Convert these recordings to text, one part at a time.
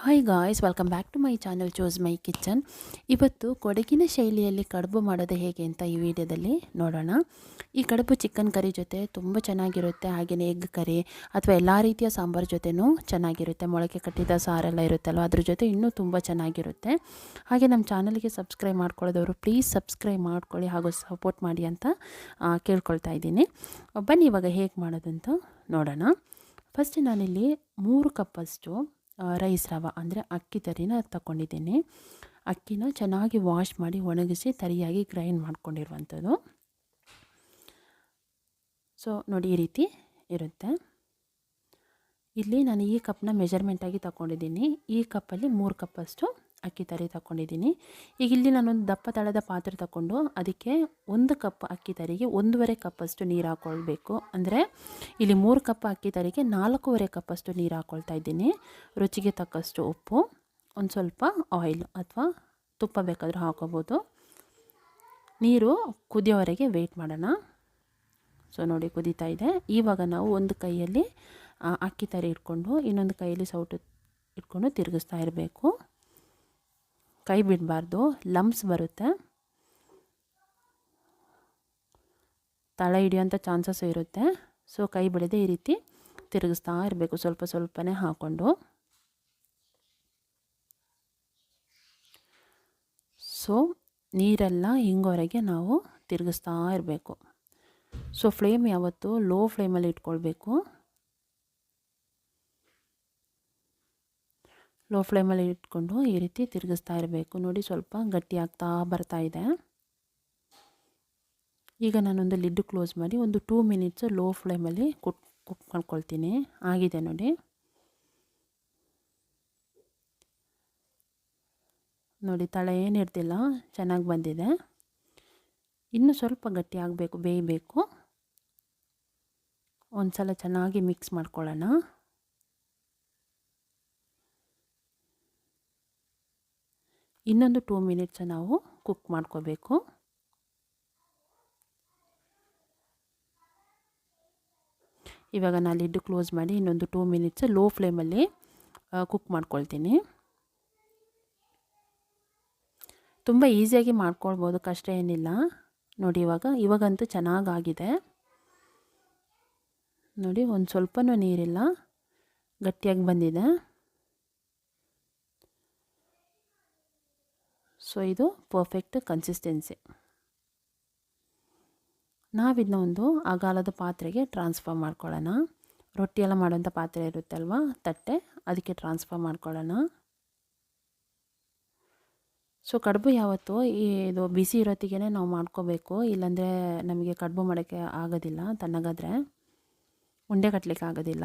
Hi guys, welcome back to my channel choose my kitchen. ಇವತ್ತು ಕೊಡಗಿನ ಶೈಲಿಯಲ್ಲಿ ಕಡುಬು ಮಾಡೋದು ಹೇಗೆ ಅಂತ ಈ ವಿಡಿಯೋದಲ್ಲಿ ನೋಡೋಣ. ಈ ಕಡುಬು ಚಿಕನ್ ಕರಿ ಜೊತೆ ತುಂಬ ಚೆನ್ನಾಗಿರುತ್ತೆ, ಹಾಗೆಯೇ ಎಗ್ ಕರಿ ಅಥವಾ ಎಲ್ಲ ರೀತಿಯ ಸಾಂಬಾರು ಜೊತೆನೂ ಚೆನ್ನಾಗಿರುತ್ತೆ. ಮೊಳಕೆ ಕಟ್ಟಿದ ಸಾರೆಲ್ಲ ಇರುತ್ತಲ್ವ, ಅದ್ರ ಜೊತೆ ಇನ್ನೂ ತುಂಬ ಚೆನ್ನಾಗಿರುತ್ತೆ. ಹಾಗೆ ನಮ್ಮ ಚಾನಲ್ಗೆ ಸಬ್ಸ್ಕ್ರೈಬ್ ಮಾಡ್ಕೊಳ್ಳೋದವರು ಪ್ಲೀಸ್ ಸಬ್ಸ್ಕ್ರೈಬ್ ಮಾಡ್ಕೊಳ್ಳಿ ಹಾಗೂ ಸಪೋರ್ಟ್ ಮಾಡಿ ಅಂತ ಕೇಳ್ಕೊಳ್ತಾ ಇದ್ದೀನಿ. ಬನ್ನಿ ಇವಾಗ ಹೇಗೆ ಮಾಡೋದು ಅಂತ ನೋಡೋಣ. ಫಸ್ಟ್ ನಾನಿಲ್ಲಿ 3 ಕಪ್ಪಷ್ಟು ರೈಸ್ ರವೆ ಅಂದರೆ ಅಕ್ಕಿ ತರಿನ ತಗೊಂಡಿದ್ದೀನಿ. ಅಕ್ಕಿನ ಚೆನ್ನಾಗಿ ವಾಶ್ ಮಾಡಿ ಒಣಗಿಸಿ ತರಿಯಾಗಿ ಗ್ರೈಂಡ್ ಮಾಡ್ಕೊಂಡಿರುವಂಥದ್ದು. ಸೊ ನೋಡಿ, ಈ ರೀತಿ ಇರುತ್ತೆ. ಇಲ್ಲಿ ನಾನು ಈ ಕಪ್ನ ಮೆಜರ್ಮೆಂಟಾಗಿ ತಗೊಂಡಿದ್ದೀನಿ. ಈ ಕಪ್ಪಲ್ಲಿ 3 ಕಪ್ಪಷ್ಟು ಅಕ್ಕಿ ತರಿ ತಗೊಂಡಿದ್ದೀನಿ. ಈಗ ಇಲ್ಲಿ ನಾನೊಂದು ದಪ್ಪ ತಳದ ಪಾತ್ರೆ ತಗೊಂಡು ಅದಕ್ಕೆ 1 ಕಪ್ ಅಕ್ಕಿ ತರಿಗೆ 1.5 ಕಪ್ಪಷ್ಟು ನೀರು ಹಾಕ್ಕೊಳ್ಬೇಕು. ಅಂದರೆ ಇಲ್ಲಿ 3 ಕಪ್ ಅಕ್ಕಿ ತರಿಗೆ 4.5 ಕಪ್ಪಷ್ಟು ನೀರು ಹಾಕ್ಕೊಳ್ತಾ ಇದ್ದೀನಿ. ರುಚಿಗೆ ತಕ್ಕಷ್ಟು ಉಪ್ಪು, ಒಂದು ಸ್ವಲ್ಪ ಆಯಿಲ್ ಅಥವಾ ತುಪ್ಪ ಬೇಕಾದರೂ ಹಾಕೋಬೋದು. ನೀರು ಕುದಿಯೋವರೆಗೆ ವೆಯ್ಟ್ ಮಾಡೋಣ. ಸೊ ನೋಡಿ, ಕುದೀತಾ ಇದೆ. ಇವಾಗ ನಾವು ಒಂದು ಕೈಯಲ್ಲಿ ಅಕ್ಕಿ ತರಿ ಇಟ್ಕೊಂಡು ಇನ್ನೊಂದು ಕೈಯಲ್ಲಿ ಸೌಟು ಇಟ್ಕೊಂಡು ತಿರುಗಿಸ್ತಾ ಇರಬೇಕು. ಕೈ ಬಿಡಬಾರ್ದು, ಲಂಪ್ಸ್ ಬರುತ್ತೆ, ತಳ ಹಿಡಿಯೋಂಥ ಚಾನ್ಸಸ್ ಇರುತ್ತೆ. ಸೊ ಕೈ ಬಿಡದೆ ಈ ರೀತಿ ತಿರುಗಿಸ್ತಾ ಇರಬೇಕು, ಸ್ವಲ್ಪ ಸ್ವಲ್ಪನೇ ಹಾಕ್ಕೊಂಡು. ಸೊ ನೀರೆಲ್ಲ ಹಿಂಗೋವರೆಗೆ ನಾವು ತಿರುಗಿಸ್ತಾ ಇರಬೇಕು. ಸೊ ಫ್ಲೇಮ್ ಯಾವತ್ತೂ ಲೋ ಫ್ಲೇಮಲ್ಲಿ ಇಟ್ಕೊಳ್ಬೇಕು. ಲೋ ಫ್ಲೇಮಲ್ಲಿ ಇಟ್ಕೊಂಡು ಈ ರೀತಿ ತಿರುಗಿಸ್ತಾ ಇರಬೇಕು. ನೋಡಿ, ಸ್ವಲ್ಪ ಗಟ್ಟಿ ಆಗ್ತಾ ಬರ್ತಾ ಇದೆ. ಈಗ ನಾನೊಂದು ಲಿಡ್ ಕ್ಲೋಸ್ ಮಾಡಿ ಒಂದು 2 ಮಿನಿಟ್ಸ್ ಲೋ ಫ್ಲೇಮಲ್ಲಿ ಕುಕ್ ಮಾಡ್ಕೊಳ್ತೀನಿ. ಆಗಿದೆ ನೋಡಿ. ನೋಡಿ, ತಳ ಏನಿರ್ತಿಲ್ಲ, ಚೆನ್ನಾಗಿ ಬಂದಿದೆ. ಇನ್ನೂ ಸ್ವಲ್ಪ ಗಟ್ಟಿ ಆಗಬೇಕು, ಬೇಯಬೇಕು. ಒಂದು ಸಲ ಚೆನ್ನಾಗಿ ಮಿಕ್ಸ್ ಮಾಡ್ಕೊಳ್ಳೋಣ. ಇನ್ನೊಂದು 2 ಮಿನಿಟ್ಸ್ ನಾವು ಕುಕ್ ಮಾಡ್ಕೋಬೇಕು. ಇವಾಗ ನಾನು ಲಿಡ್ ಕ್ಲೋಸ್ ಮಾಡಿ ಇನ್ನೊಂದು 2 ಮಿನಿಟ್ಸ್ ಲೋ ಫ್ಲೇಮಲ್ಲಿ ಕುಕ್ ಮಾಡ್ಕೊಳ್ತೀನಿ. ತುಂಬ ಈಸಿಯಾಗಿ ಮಾಡ್ಕೊಳ್ಬೋದು, ಕಷ್ಟ ಏನಿಲ್ಲ. ನೋಡಿ, ಇವಾಗಂತೂ ಚೆನ್ನಾಗಾಗಿದೆ. ನೋಡಿ, ಒಂದು ಸ್ವಲ್ಪನೂ ನೀರಿಲ್ಲ, ಗಟ್ಟಿಯಾಗಿ ಬಂದಿದೆ. ಸೊ ಇದು ಪರ್ಫೆಕ್ಟ್ ಕನ್ಸಿಸ್ಟೆನ್ಸಿ. ನಾವಿದನ್ನ ಒಂದು ಅಗಾಲದ ಪಾತ್ರೆಗೆ ಟ್ರಾನ್ಸ್ಫರ್ ಮಾಡ್ಕೊಳ್ಳೋಣ. ರೊಟ್ಟಿ ಎಲ್ಲ ಮಾಡೋಂಥ ಪಾತ್ರೆ ಇರುತ್ತಲ್ವ, ತಟ್ಟೆ, ಅದಕ್ಕೆ ಟ್ರಾನ್ಸ್ಫರ್ ಮಾಡ್ಕೊಳ್ಳೋಣ. ಸೊ ಕಡುಬು ಯಾವತ್ತೂ ಇದು ಬಿಸಿ ಇರೋತ್ತಿಗೆ ನಾವು ಮಾಡ್ಕೋಬೇಕು, ಇಲ್ಲಾಂದರೆ ನಮಗೆ ಕಡುಬು ಮಾಡೋಕ್ಕೆ ಆಗೋದಿಲ್ಲ. ತಣ್ಣಗಾದರೆ ಉಂಡೆ ಕಟ್ಟಲಿಕ್ಕೆ ಆಗೋದಿಲ್ಲ.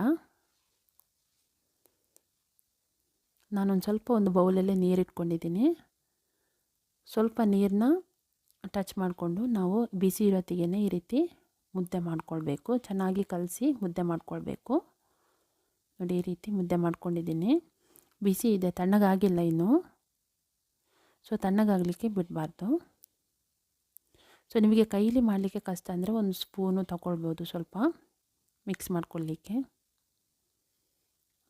ನಾನೊಂದು ಸ್ವಲ್ಪ ಒಂದು ಬೌಲಲ್ಲಿ ನೀರು ಇಟ್ಕೊಂಡಿದ್ದೀನಿ. ಸ್ವಲ್ಪ ನೀರನ್ನ ಟಚ್ ಮಾಡಿಕೊಂಡು ನಾವು ಬಿಸಿ ಇರೋತ್ತಿಗೆ ಈ ರೀತಿ ಮುದ್ದೆ ಮಾಡ್ಕೊಳ್ಬೇಕು. ಚೆನ್ನಾಗಿ ಕಲಸಿ ಮುದ್ದೆ ಮಾಡ್ಕೊಳ್ಬೇಕು. ನೋಡಿ, ಈ ರೀತಿ ಮುದ್ದೆ ಮಾಡ್ಕೊಂಡಿದ್ದೀನಿ. ಬಿಸಿ ಇದೆ, ತಣ್ಣಗಾಗಿಲ್ಲ ಇನ್ನೂ. ಸೊ ತಣ್ಣಗಾಗಲಿಕ್ಕೆ ಬಿಡಬಾರ್ದು. ಸೊ ನಿಮಗೆ ಕೈಲಿ ಮಾಡಲಿಕ್ಕೆ ಕಷ್ಟ ಅಂದರೆ ಒಂದು ಸ್ಪೂನು ತಗೊಳ್ಬೋದು, ಸ್ವಲ್ಪ ಮಿಕ್ಸ್ ಮಾಡ್ಕೊಳ್ಳಿಕ್ಕೆ.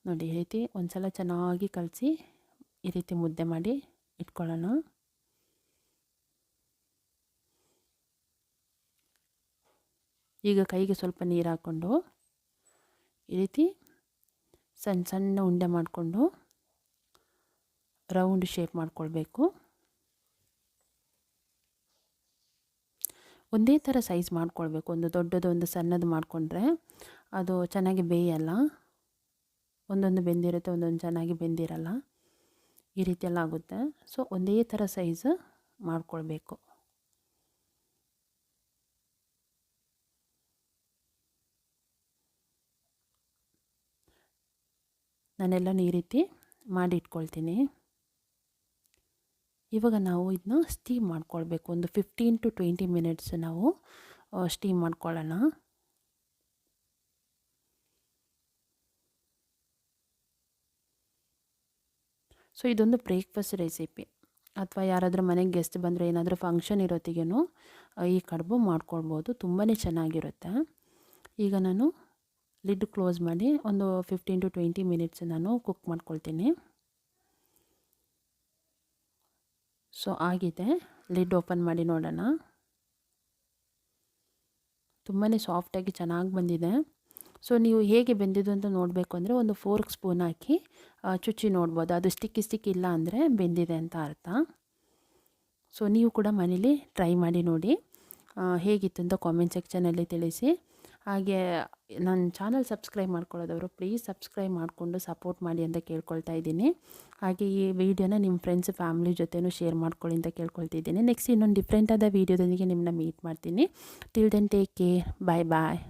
ನೋಡಿ, ಈ ರೀತಿ ಒಂದು ಸಲ ಚೆನ್ನಾಗಿ ಕಲಸಿ ಈ ರೀತಿ ಮುದ್ದೆ ಮಾಡಿ ಇಟ್ಕೊಳ್ಳೋಣ. ಈಗ ಕೈಗೆ ಸ್ವಲ್ಪ ನೀರು ಹಾಕ್ಕೊಂಡು ಈ ರೀತಿ ಸಣ್ಣ ಸಣ್ಣ ಉಂಡೆ ಮಾಡಿಕೊಂಡು ರೌಂಡ್ ಶೇಪ್ ಮಾಡ್ಕೊಳ್ಬೇಕು. ಒಂದೇ ಥರ ಸೈಜ್ ಮಾಡ್ಕೊಳ್ಬೇಕು. ಒಂದು ದೊಡ್ಡದು ಒಂದು ಸಣ್ಣದು ಮಾಡಿಕೊಂಡ್ರೆ ಅದು ಚೆನ್ನಾಗಿ ಬೇಯಲ್ಲ. ಒಂದೊಂದು ಬೆಂದಿರುತ್ತೆ, ಒಂದೊಂದು ಚೆನ್ನಾಗಿ ಬೆಂದಿರಲ್ಲ. ಈ ರೀತಿಯೆಲ್ಲ ಆಗುತ್ತೆ. ಸೊ ಒಂದೇ ಥರ ಸೈಜ್ ಮಾಡ್ಕೊಳ್ಬೇಕು. ನಾನೆಲ್ಲನೂ ಈ ರೀತಿ ಮಾಡಿ ಇಟ್ಕೊಳ್ತೀನಿ. ಇವಾಗ ನಾವು ಇದನ್ನ ಸ್ಟೀಮ್ ಮಾಡ್ಕೊಳ್ಬೇಕು. ಒಂದು 15 to 20 ಮಿನಿಟ್ಸ್ ನಾವು ಸ್ಟೀಮ್ ಮಾಡ್ಕೊಳ್ಳೋಣ. ಸೊ ಇದೊಂದು ಬ್ರೇಕ್ಫಾಸ್ಟ್ ರೆಸಿಪಿ, ಅಥವಾ ಯಾರಾದರೂ ಮನೆಗೆ ಗೆಸ್ಟ್ ಬಂದರೆ ಏನಾದರೂ ಫಂಕ್ಷನ್ ಇರೋತ್ತಿಗೂ ಈ ಕಡುಬು ಮಾಡ್ಕೊಳ್ಬೋದು. ತುಂಬಾ ಚೆನ್ನಾಗಿರುತ್ತೆ. ಈಗ ನಾನು ಲಿಡ್ ಕ್ಲೋಸ್ ಮಾಡಿ ಒಂದು 15 to 20 ಮಿನಿಟ್ಸ್ ನಾನು ಕುಕ್ ಮಾಡ್ಕೊಳ್ತೀನಿ. ಸೊ ಆಗಿದೆ. ಲಿಡ್ ಓಪನ್ ಮಾಡಿ ನೋಡೋಣ. ತುಂಬಾ ಸಾಫ್ಟಾಗಿ ಚೆನ್ನಾಗಿ ಬಂದಿದೆ. ಸೊ ನೀವು ಹೇಗೆ ಬೆಂದಿದ್ದು ಅಂತ ನೋಡಬೇಕು ಅಂದರೆ ಒಂದು ಫೋರ್ಕ್ ಸ್ಪೂನ್ ಹಾಕಿ ಚುಚ್ಚಿ ನೋಡ್ಬೋದು. ಅದು ಸ್ಟಿಕ್ಕಿ ಇಲ್ಲ ಅಂದರೆ ಬೆಂದಿದೆ ಅಂತ ಅರ್ಥ. ಸೊ ನೀವು ಕೂಡ ಮನೇಲಿ ಟ್ರೈ ಮಾಡಿ ನೋಡಿ, ಹೇಗಿತ್ತು ಅಂತ ಕಾಮೆಂಟ್ ಸೆಕ್ಷನಲ್ಲಿ ತಿಳಿಸಿ. ಹಾಗೆ ನನ್ನ ಚಾನಲ್ ಸಬ್ಸ್ಕ್ರೈಬ್ ಮಾಡ್ಕೊಳ್ಳೋದವರು ಪ್ಲೀಸ್ ಸಬ್ಸ್ಕ್ರೈಬ್ ಮಾಡಿಕೊಂಡು ಸಪೋರ್ಟ್ ಮಾಡಿ ಅಂತ ಕೇಳ್ಕೊಳ್ತಾ ಇದ್ದೀನಿ. ಹಾಗೆ ಈ ವಿಡಿಯೋನ ನಿಮ್ಮ ಫ್ರೆಂಡ್ಸ್ ಫ್ಯಾಮಿಲಿ ಜೊತೆನೂ ಶೇರ್ ಮಾಡ್ಕೊಳ್ಳಿ ಅಂತ ಕೇಳ್ಕೊಳ್ತಿದ್ದೀನಿ. ನೆಕ್ಸ್ಟ್ ಇನ್ನೊಂದು ಡಿಫ್ರೆಂಟಾದ ವೀಡಿಯೋದೊಂದಿಗೆ ನಿಮ್ಮನ್ನ ಮೀಟ್ ಮಾಡ್ತೀನಿ. ಟಿಲ್ ದೆನ್ ಟೇಕ್ ಕೇರ್, ಬಾಯ್ ಬಾಯ್.